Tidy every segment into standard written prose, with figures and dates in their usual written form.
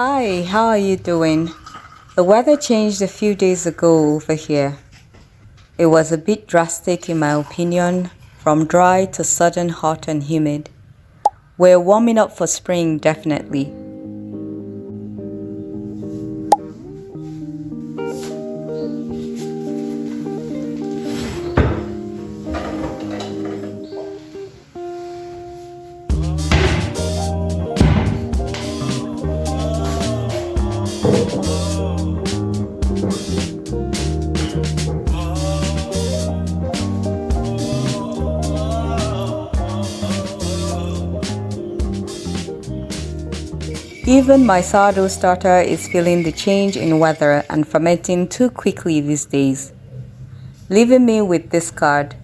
Hi, how are you doing? The weather changed a few days ago over here. It was a bit drastic in my opinion, from dry to sudden hot and humid. We're warming up for spring, definitely. Even my sourdough starter is feeling the change in weather and fermenting too quickly these days, leaving me with this card.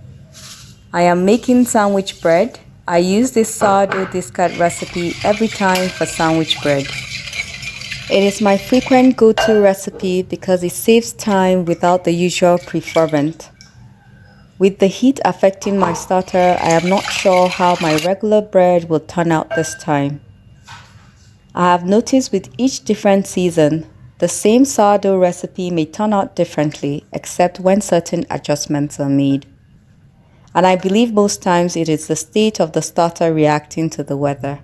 I am making sandwich bread. I use this sourdough discard recipe every time for sandwich bread. It is my frequent go-to recipe because it saves time without the usual pre-ferment. With the heat affecting my starter, I am not sure how my regular bread will turn out this time. I have noticed with each different season, the same sourdough recipe may turn out differently except when certain adjustments are made. And I believe most times it is the state of the starter reacting to the weather.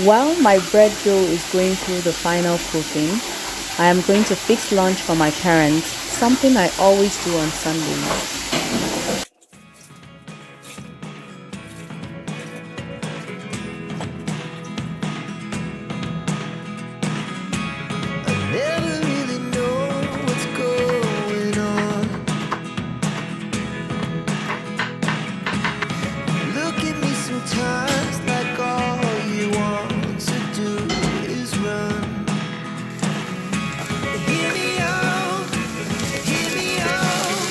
While my bread dough is going through the final cooking, I am going to fix lunch for my parents, something I always do on Sundays. Never really know what's going on. Look at me sometimes like all you want to do is run. Hear me out, hear me out.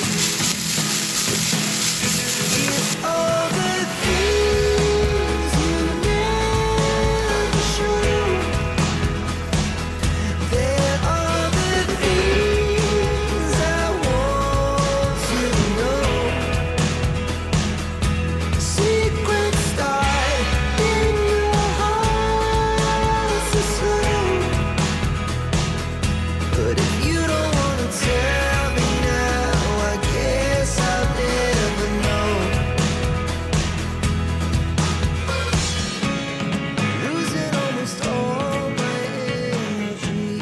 It's all the things you never show. There are the things I want to know. Secrets start in your heart so slow. But if you don't wanna tell me now, I guess I'll never know. Losing almost all my energy.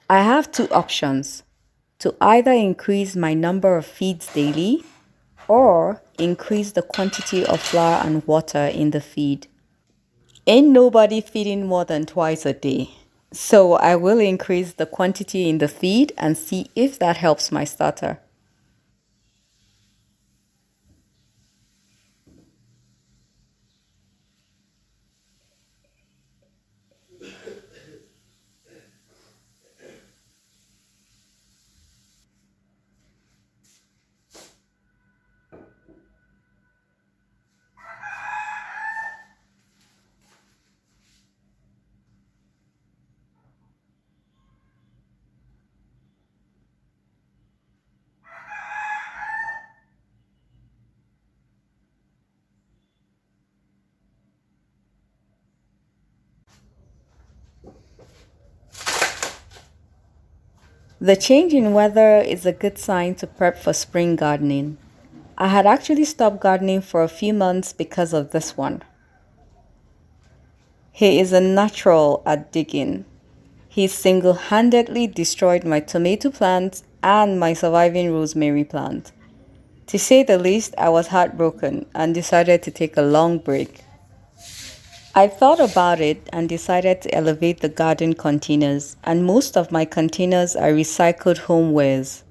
I have two options: to either increase my number of feeds daily or increase the quantity of flour and water in the feed. Ain't nobody feeding more than twice a day. So I will increase the quantity in the feed and see if that helps my starter. The change in weather is a good sign to prep for spring gardening. I had actually stopped gardening for a few months because of this one. He is a natural at digging. He single handedly destroyed my tomato plant and my surviving rosemary plant. To say the least, I was heartbroken and decided to take a long break. I thought about it and decided to elevate the garden containers, and most of my containers are recycled homewares.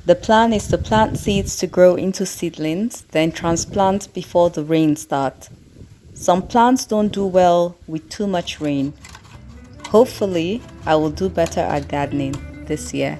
The plan is to plant seeds to grow into seedlings, then transplant before the rain starts. Some plants don't do well with too much rain. Hopefully, I will do better at gardening this year.